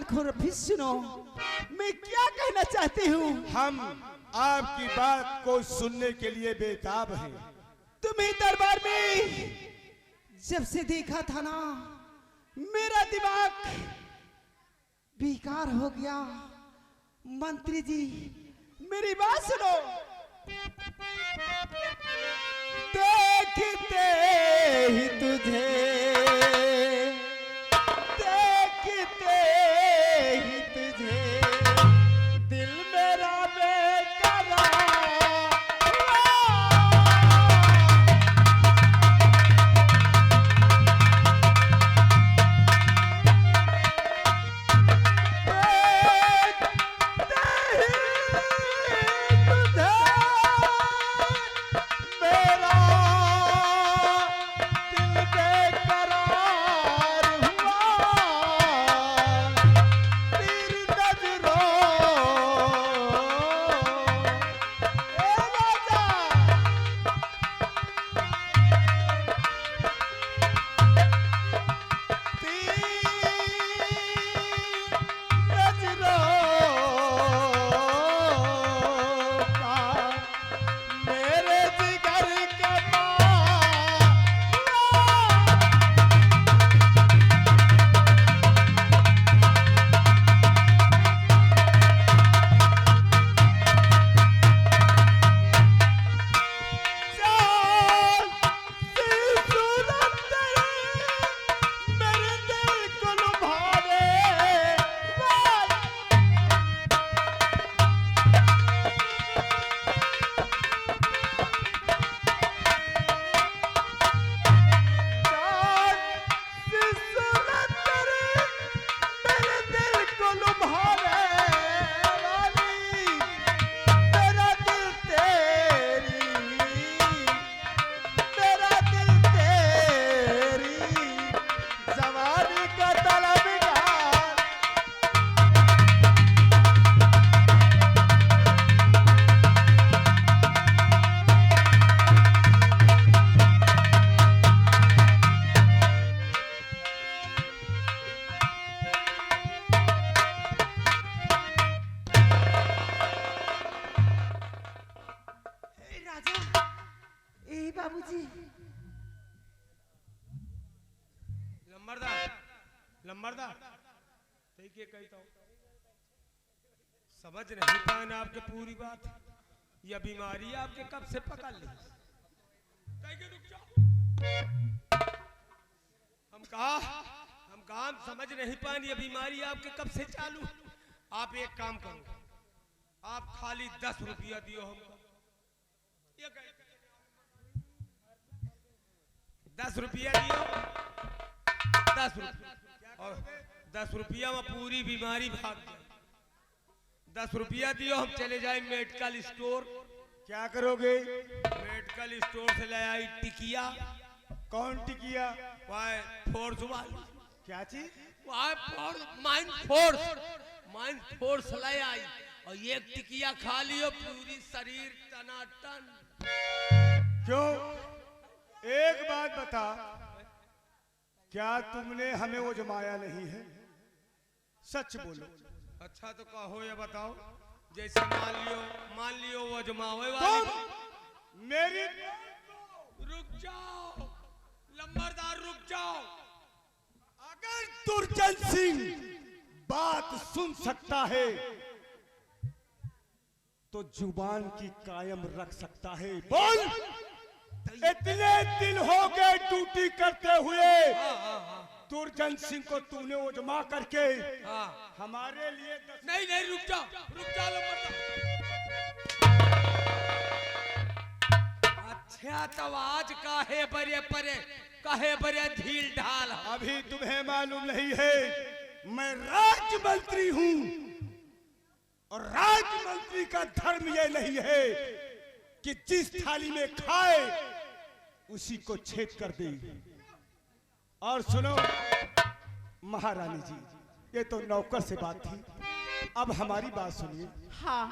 देखो और फिर सुनो मैं क्या कहना चाहती हूँ। हम आपकी बात को सुनने के लिए बेताब हैं। तुम्हें दरबार में जब से देखा था ना मेरा दिमाग बेकार हो गया। मंत्री जी मेरी बात सुनो। देखते ही तुझे देखते ही तुझे दिल मेरा बेकरार बाबूजी। लंबरदार के कहता हूँ समझ नहीं पाए ना आपके पूरी बात। यह बीमारी आपके कब से पकड़ ली? रुक जाओ। हम कहा समझ नहीं पाए यह बीमारी आपके कब से चालू। आप एक काम करो, आप खाली 10 रुपया दियो हमको। 10 रुपया दियो, 10 रुपया और 10 रुपया में पूरी बीमारी भाग जाए। 10 रुपया दियो, हम चले जाए मेडिकल स्टोर। क्या करोगे? मेडिकल स्टोर से ले आई टिकिया। कौन टिकिया? फोर्स वाली। क्या चीज? माइंड फोर्स ले आई और एक टिकिया खा लियो, पूरी शरीर टनाटन। क्यों? एक बात बता, क्या तुमने हमें वो जमाया नहीं है? सच बोलो। अच्छा तो कहो या बताओ। जैसे मान लियो वो जमावे वाली। मेरी रुक जाओ लंबरदार, रुक जाओ। अगर दुर्जन सिंह बात सुन सकता है तो जुबान की कायम रख सकता है। बोल। इतने दिन हो गए ड्यूटी करते हुए। दुर्जन सिंह को तूने उजमा करके हमारे लिए नहीं रुक जाओ अच्छा तो आज काहे बरे ढील ढाल। अभी तुम्हें मालूम नहीं है मैं राज्य मंत्री हूं और राज्य मंत्री का धर्म यह नहीं है कि जिस थाली में खाए उसी को छेद कर दे। और सुनो महारानी जी, ये तो नौकर से बात थी, अब हमारी बात सुनिए। हाँ।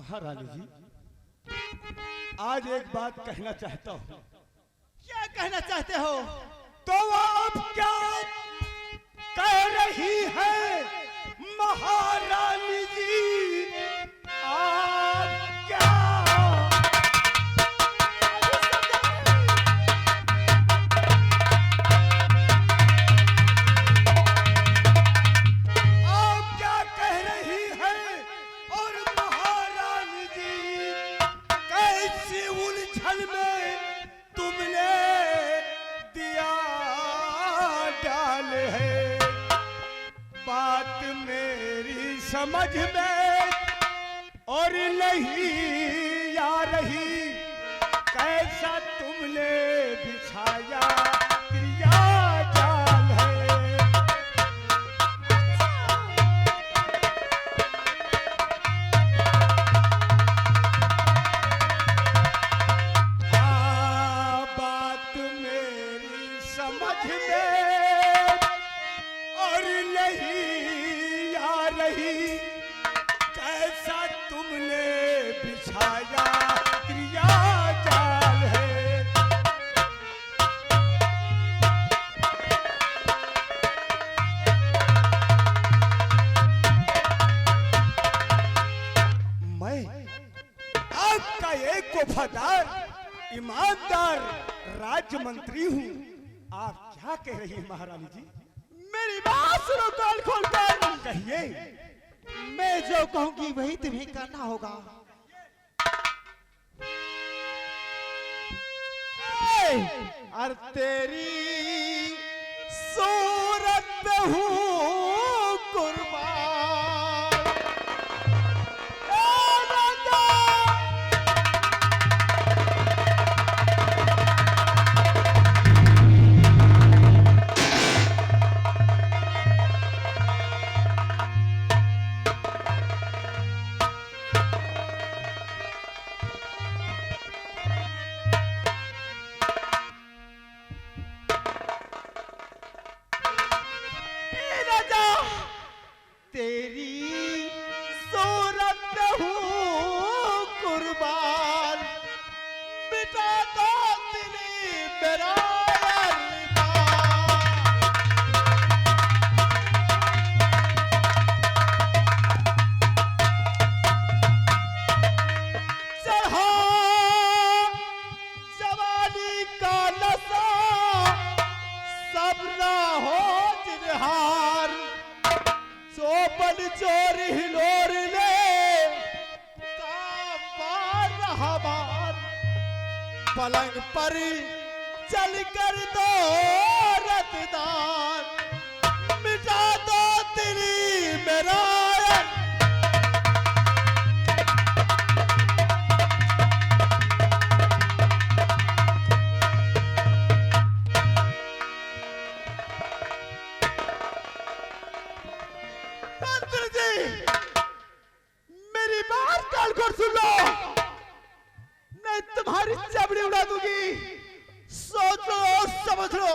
महारानी जी, आज एक बात कहना चाहता हूँ। क्या कहना चाहते हो? तो आप क्या कह रही है महारानी जी? आप क्या कह रही है? और महारानी जी, कैसी उलझन में तुमने दिया डाल है? बात मेरी समझ में और नहीं आ रही, कैसा तुमने बिछाया क्रिया जाल है? बात मेरी समझ में और नहीं आ रही, कैसा तुमने बिछाया क्रिया जाल है? मैं आपका एक वफादार ईमानदार राज्य मंत्री हूँ। आप क्या कह रही हैं महारानी जी? मेरी बात सुनो कान खोलकर। कहिए। मैं जो कहूंगी वही तुम्हें करना होगा। और तेरी सूरत हूँ कुर्बान। तेरी सूरत हूँ कुर्बान, मिटा दो दिली मेरा चढ़ा जवानी का नशा, सब ना हो जिनहार, चोपन चोर हिलोर ले कामार हमार, पलंग पर चल कर दो रतदार, मिटा दो दिली मेरा। मेरी बात कान खोल सुन लो, मैं तुम्हारी चमड़ी उड़ा दूंगी, सोच लो समझ लो।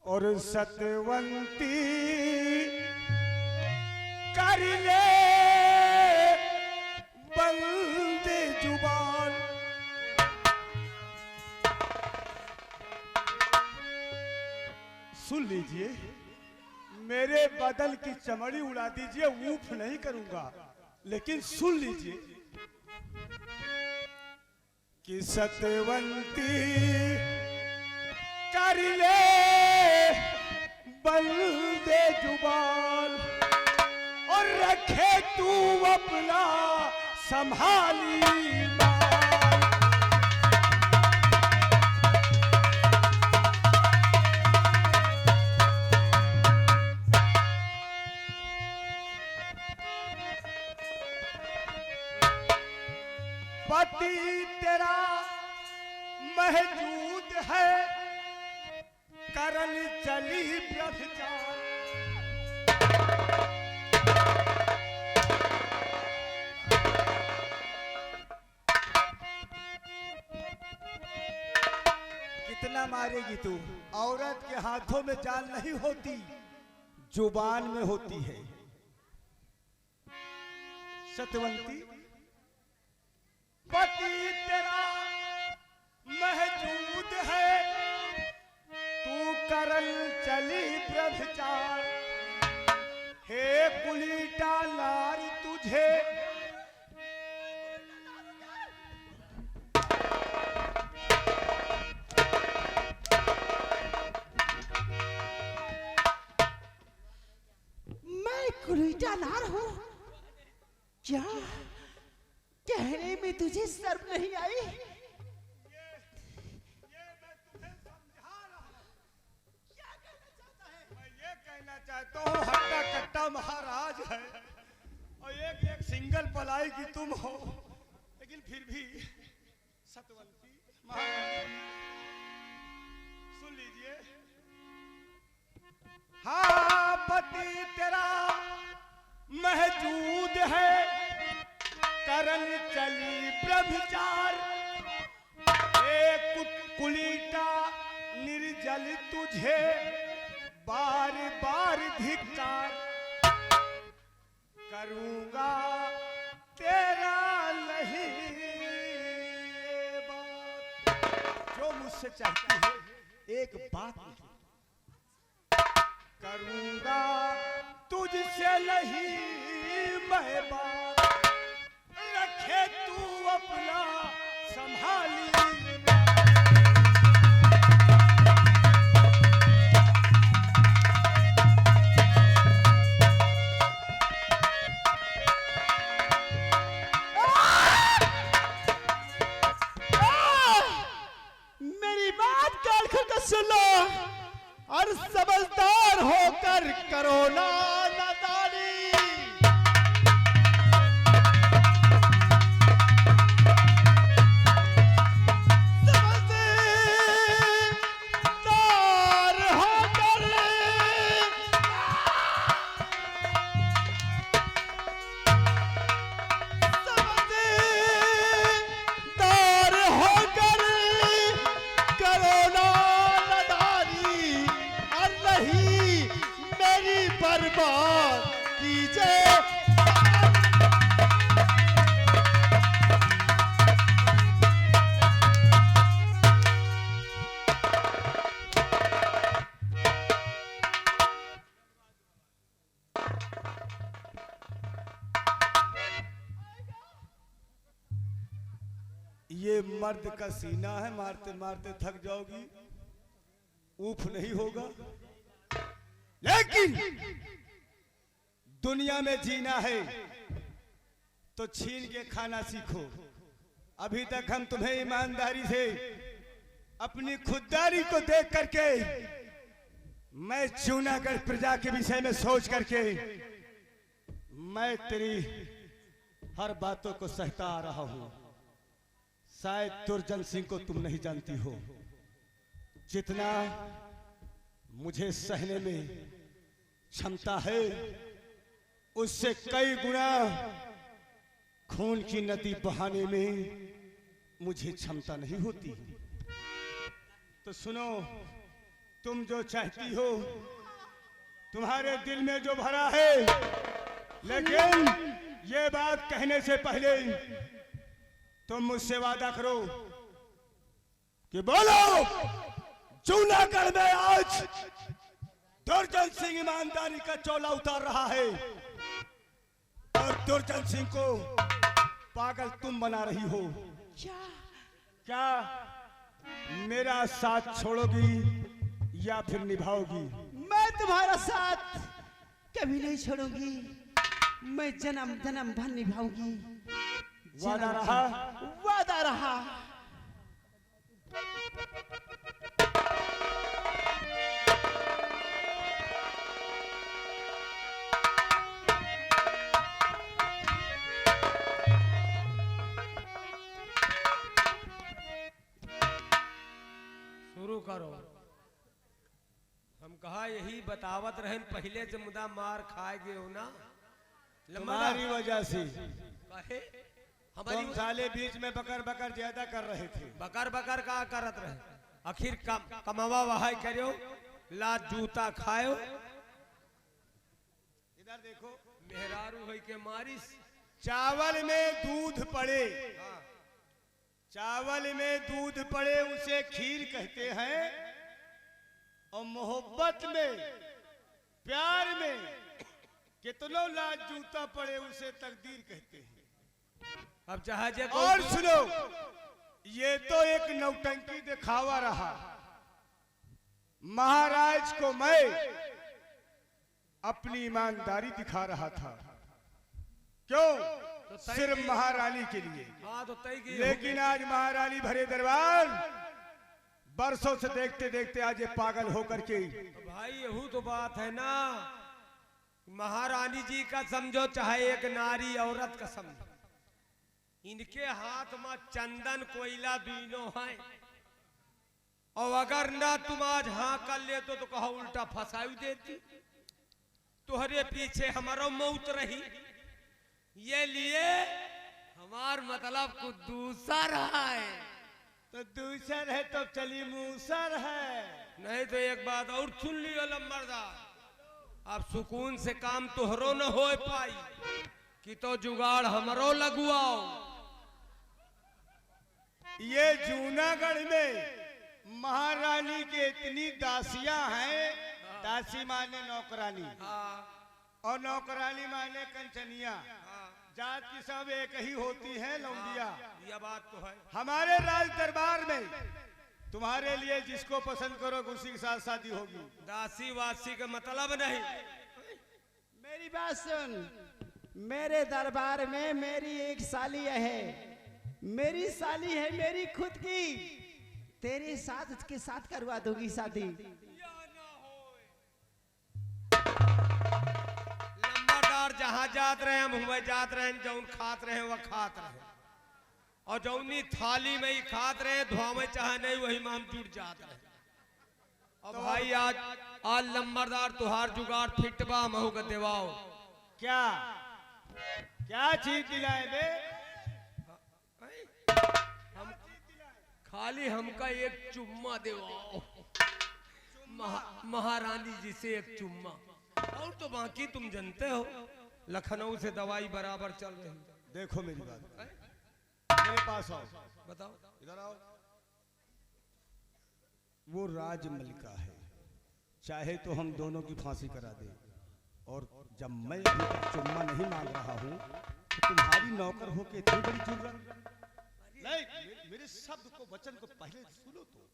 और सतवंती कर ले बंदे जुबान, सुन लीजिए, मेरे बदन की चमड़ी उड़ा दीजिए, ऊफ नहीं करूंगा, लेकिन सुन लीजिए कि सतवंती कर ले बंदे जुबान, और रखे तू अपना संभाली माल। पति तेरा महजूद है, करन चली व्यभिचार, कितना मारेगी तू? औरत के हाथों में जान नहीं होती, जुबान में होती है। सतवंती पति तेरा महजूद है, तू करन चली व्यभिचार, हे कुलीटा नारी तुझे मैं कुलीटा नार हूँ? क्या कहने में तुझे शर्म नहीं आई? चाहता हूँ हट्टा कट्टा महाराज है और एक एक सिंगल पलाई की तुम हो, लेकिन फिर भी सतवंती महाराज। सुन लीजिए, हाँ पति तेरा महजूद है, करन चली व्यभिचार, एक कुलीटा निर्जल तुझे बार बार धिक्कार, करूंगा तेरा नहीं ये बात, जो मुझसे चाहती है एक बात नहीं, करूंगा तुझसे नहीं मैं बात, रखे तू अपना संभाली। सुन लो और समझदार होकर करो ना नादानी। समझदार होकर करो ना बर्बाद कीजिए। ये मर्द का सीना है, मारते मारते थक जाओगी, ऊफ नहीं होगा, लेकिन दुनिया में जीना है तो छीन के खाना सीखो। अभी तक हम तुम्हें ईमानदारी से अपनी खुददारी को देख करके, मैं जूनागढ़ प्रजा के विषय में सोच करके मैं तेरी हर बातों को सहता आ रहा हूं। शायद दुर्जन सिंह को तुम नहीं जानती हो, जितना मुझे सहने में क्षमता है उससे कई गुना खून की नदी बहाने में मुझे क्षमता नहीं होती। तो सुनो, तुम जो चाहती हो, तुम्हारे दिल में जो भरा है, लेकिन ये बात कहने से पहले तुम मुझसे वादा करो कि बोलो जूनागढ़ में आज दुर्जन सिंह ईमानदारी का चोला उतार रहा है और दुर्जन सिंह को पागल तुम बना रही हो। क्या मेरा साथ छोड़ोगी या फिर निभाओगी? मैं तुम्हारा साथ कभी नहीं छोड़ूंगी, मैं जन्म जन्म भर निभाऊंगी। वादा रहा? वादा रहा। शुरू करो। हम कहा यही बतावत रहे पहले से मुदा मार खाए गए हो ना, तुम्हारी वजह से। कहे तुम साले बीच में बकर बकर ज्यादा कर रहे थे। बकर बकर का करत रहे, आखिर कमावा वहां करो, लात जूता खायो। इधर देखो, मेहरारू है के मारिस। चावल में दूध पड़े चावल में दूध पड़े उसे खीर कहते हैं, और मोहब्बत में, प्यार में कितनों लाज जूता पड़े उसे तकदीर कहते हैं। अब जहाजे को और सुनो, ये तो एक नौटंकी दिखावा रहा। महाराज को मैं अपनी ईमानदारी दिखा रहा था, क्यों? सिर्फ महारानी के लिए। हाँ तो तय की लेकिन आज महारानी भरे दरबार, बरसों से देखते देखते आज ये पागल होकर के। भाई यहू तो बात है ना, महारानी जी का समझो चाहे एक नारी औरत का समझो, इनके हाथ में चंदन कोयला दोनों है, और अगर ना तुम आज हाँ कर ले तो कहो उल्टा फंसाई देती, तुहरे पीछे हमारा मौत रही, ये लिए हमार मतलब को दूसर है। तो दूसर है तो चली मूसर है। नहीं तो एक बात और सुन लियो लंबरदार, अब सुकून से काम तुहरो न हो पाई कि तो जुगाड़ हमरो लगुआओ। ये जूनागढ़ में महारानी के इतनी दासियां हैं, दासी माने नौकरानी, और नौकरानी माने कंचनिया, जात की सब एक ही होती है, लौंडिया। यह बात तो है। हमारे राज दरबार में तुम्हारे लिए जिसको पसंद करोगे उसी के साथ शादी होगी। दासी वासी का मतलब नहीं। मेरी बात सुन, मेरे दरबार में मेरी एक साली है, मेरी साली है मेरी खुद की, तेरे साथ उसके साथ करवा दूंगी शादी। लंबादार जहां जात रहे हम हुए जात रहे, जौन खात रहे वह खात रहे, और जौनी थाली में ही खात रहे धुआं चाहे नहीं वही में हम जुट जात रहे। और तो भाई आज लंबरदार तुहार जुगाड़ फिटबा महू का देवाओ। क्या क्या चीज दिलाए बे? हम खाली हमका एक चुम्मा देवाओ, महारानी जी से एक चुम्मा, और तो बाकी तुम जानते हो लखनऊ से दवाई बराबर चल रही। देखो मेरी बात, मेरे पास आओ, बताओ। इधर आओ। वो राजमलिका है, चाहे तो हम दोनों की फांसी करा दे, और जब मैं अभी तक चुम्मा नहीं मांग रहा हूँ तो तुम्हारी नौकर होके इतनी बड़ी जरूरत नहीं। मेरे शब्द को, वचन को पहले सुनो तो।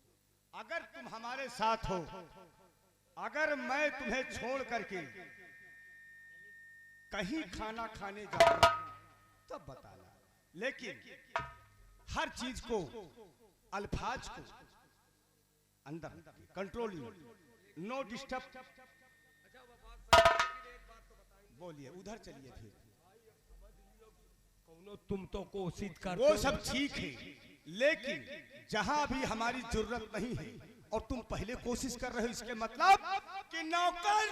अगर तुम हमारे साथ हो, अगर मैं तुम्हें छोड़ करके कहीं खाना खाने जाऊं तब बताना, लेकिन हर चीज को, अल्फाज को अंदर कंट्रोल, नो डिस्टर्ब। बोलिए, उधर चलिए फिर। तुम तो कोशिश कर, वो सब ठीक है, लेकिन जहां भी हमारी जरूरत नहीं है और तुम पहले कोशिश कर रहे हो, इसके मतलब कि नौकर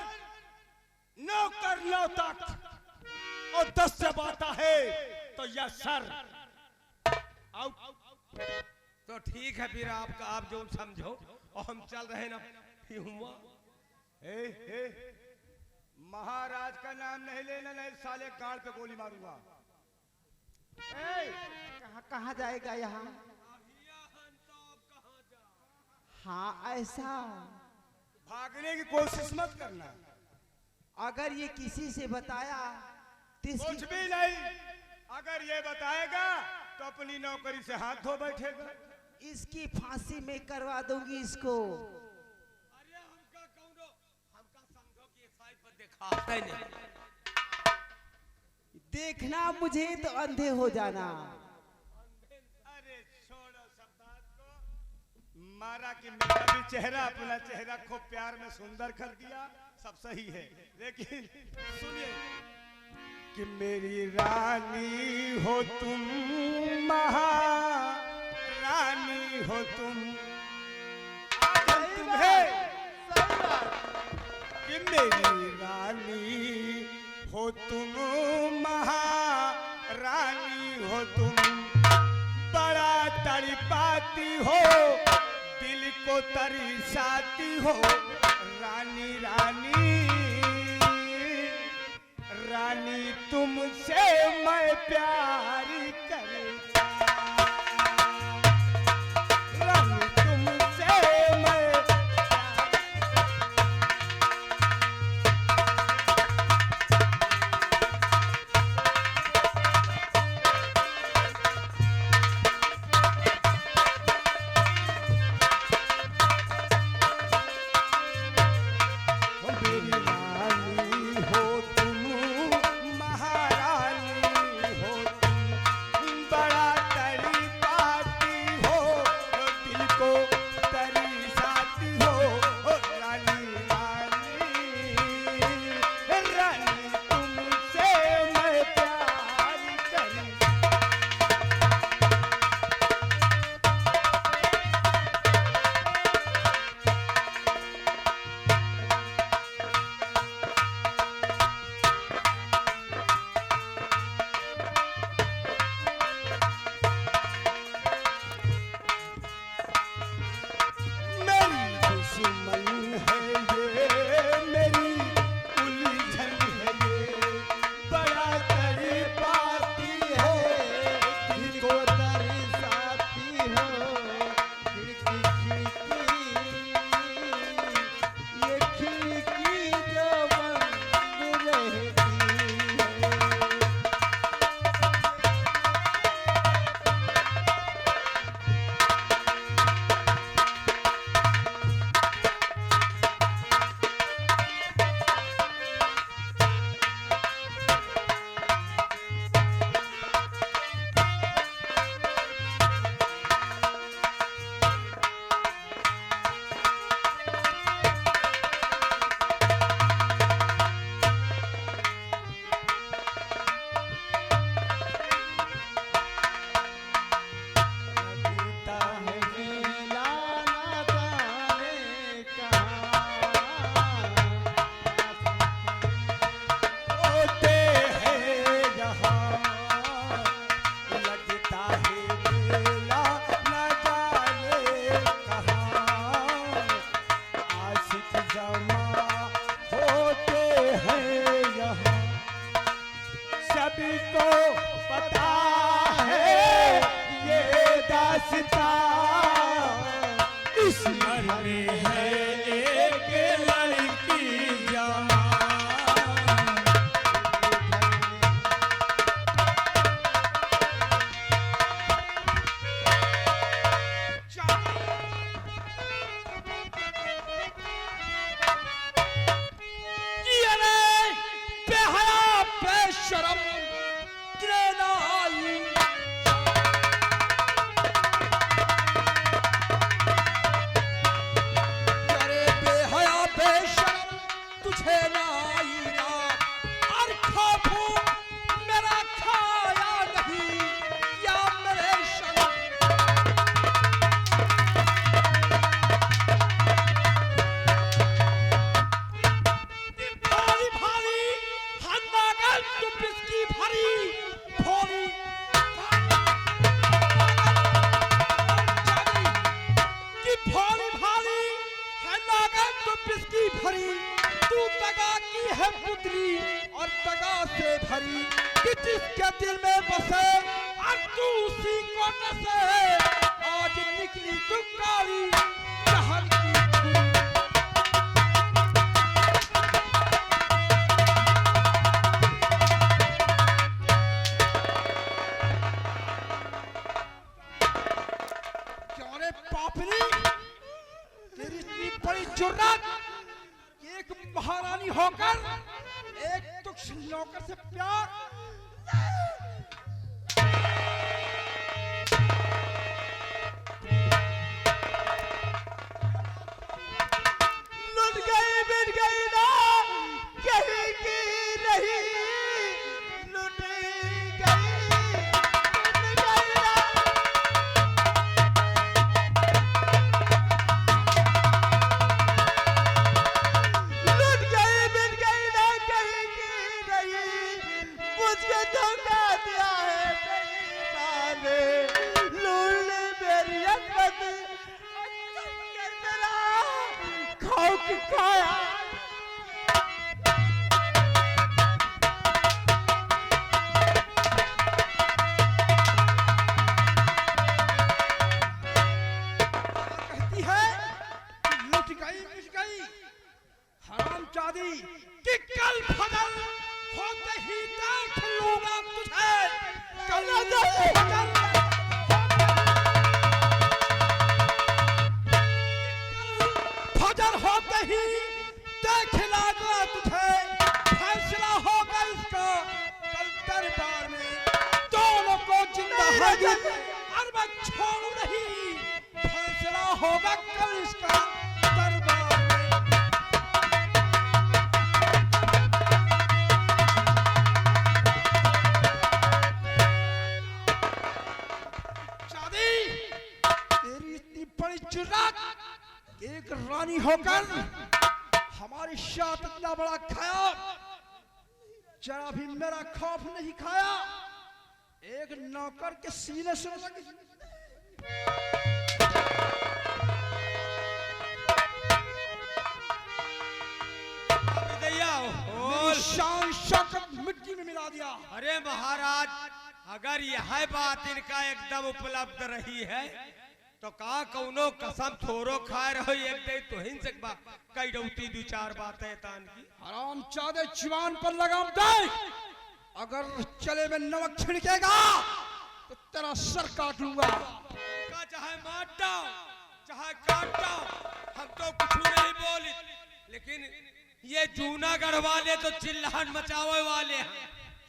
नौकर नौतक, और 10 जब आता है तो यह सर आउट। तो ठीक है फिर आपका, आप जो समझो, और हम चल रहे ना हुआ। महाराज का नाम नहीं लेना, नहीं साले गाड़ पे गोली मारूंगा। कहाँ जाएगा यहाँ? हाँ ऐसा, भागने की कोशिश मत करना। अगर ये किसी से बताया तो कुछ भी नहीं, अगर ये बताएगा तो अपनी नौकरी से हाथ धो बैठेगा। इसकी फांसी में करवा दूंगी इसको। अरे हमका समझो कि साइड पर दिखाता ही नहीं। देखना मुझे तो अंधे हो जाना। अरे छोड़ो सब बात को, मारा कि मेरा भी चेहरा, अपना चेहरा को प्यार में सुंदर कर दिया, सब सही है, लेकिन सुनिए कि मेरी रानी हो तुम, महारानी हो तुम, तुम्हें कि मेरी रानी हो तुम, महारानी हो तुम, बड़ा तड़पाती हो, दिल को तरसाती हो, रानी रानी रानी तुमसे मैं प्यार करता। वास्ता इस घर में है एक लड़की जवान। ये रे बेहया बेशरम त्रेनाई अरे बेहया बेशरम तुझे ना आई रात और खाफू मेरा खाया नहीं या मेरे शरम भारी भारी हन्नागल तू पिसकी भरी भोली कि भोली भारी हन्नागल तू पिसकी भरी तू दगा की है पुतली और दगा से भरी कि जिसके दिल में बसे और तू उसी को नसे आज निकली तू काली जहर की छुरी। क्यों रे पापनी तेरी इतनी बड़ी जुर्रत एक महारानी होकर एक तुच्छ नौकर से प्यार लुट गई मिट गई ना कहीं की नहीं लुट गई मिट गई ना लुट गई मिट गई ना कहीं की नहीं मुझको धोखा दिया है नहीं माने लूट मेरी अकमत मेरा खाओ कि खाया कहती है कि लुट गई मिट गई हरामजादी कि कल फजर होते ही देख लूंगा तुझे कल फजर होते ही देख लूंगा तुझे फैसला होगा इसका कल दरबार में दोनों को जिंदा हाजिर और मैं छोड़ू नहीं फैसला होगा कल इसका दरबार में। शादी तेरी इतनी बड़ी जुर्रत एक रानी होकर हमारी शाद इतना बड़ा खाया जरा भी मेरा खौफ नहीं खाया एक नौकर के सीने से लगी दैया मेरी शान शौकत मिट्टी में मिला दिया। अरे महाराज, अगर यह बात इनका एकदम उपलब्ध रही है तो का कौनो कसम थोरो खाए रहो एक दे तो हिंसक बा कई डौती दो चार बातें तान की। हराम चादे जीवान पर लगाम दे, अगर चले में नमक छिड़केगा तो तेरा सर काट लूंगा। का चाहे मार डाओ चाहे काट डाओ, हम तो कुछ नहीं बोली, लेकिन ये जूनागढ़ वाले तो चिल्लाहट मचावे वाले हैं।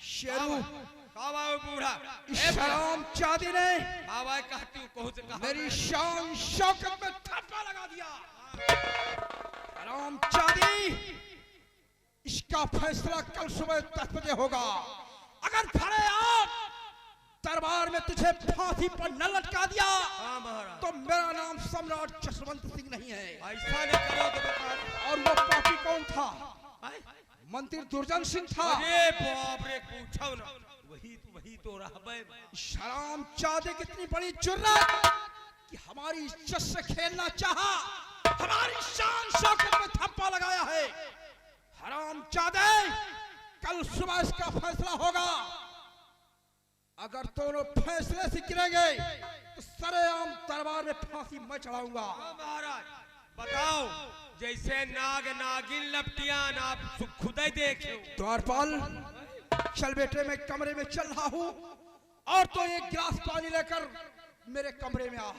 शेरू कावा बूढ़ा हराम चादी ने कावा कहती हूँ कहूँ से कहा मेरी शान शौकत में थप्पा लगा दिया। हराम चादी, इसका फैसला कल सुबह 10 बजे होगा। अगर खड़े आप दरबार में तुझे फांसी पर न लटका दिया हाँ महाराज, तो मेरा नाम सम्राट जसवंत सिंह नहीं है। ऐसा नहीं करो तो बता। और वो पापी कौन था? मंत्री दुर्जन सिंह था। अरे बाप रे, पूछो ना, वही तो रहबे। शराम चादे कितनी बड़ी जुर्रत कि हमारी इज्जत से खेलना चाहा, हमारी शान शौकत में थप्पा लगाया है। हराम चादे, कल सुबह इसका फैसला होगा। अगर दोनों फैसले से गिरेंगे तो सरेआम दरबार में फांसी मैं चढ़ाऊंगा। हाँ महाराज, बताओ, जैसे नाग नागिन लपटियान आप खुद ही देखे। द्वारपाल, चल बेटे, मैं कमरे में चल रहा हूँ और तो एक गिलास पानी लेकर मेरे कमरे में आ।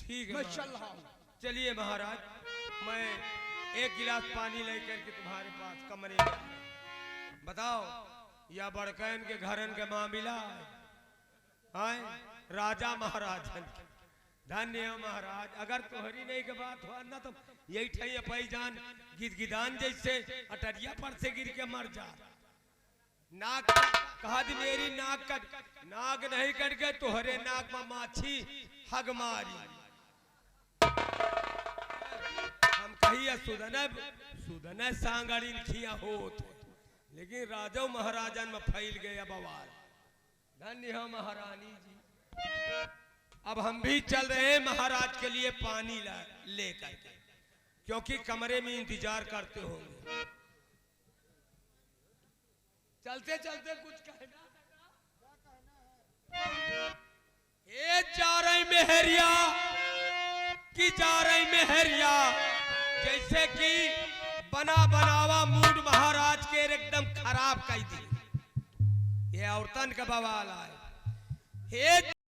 ठीक है, मैं चल रहा हूँ। चलिए महाराज, मैं एक गिलास पानी लेकर के तुम्हारे पास कमरे में आया। बताओ, या बड़कैन के घरन के मामला है राजा महाराजन के। धन्य हो महाराज, अगर तोहरी नहीं के बात हुआ ना तो यही ठई अपई जान गिदगिदान जैसे अटरिया पर से गिर के मर जा। नाक कहा दी मेरी नाक कट, नाक नहीं कट गए तोहरे नाक में माछी हग मारी। हम कहिए सुदन सांगड़ी खिया होत, लेकिन राजा महाराजन में फैल गया बवाल। धन्य हो महारानी जी। अब हम भी चल रहे हैं महाराज के लिए पानी लेकर के, क्योंकि कमरे में इंतजार करते होंगे। चलते चलते कुछ कहना, ये जा रही मेहरिया कि जा रही मेहरिया, जैसे कि बना बनावा मूड महाराज के एकदम खराब कर दी। ये औरतन का बवाल है।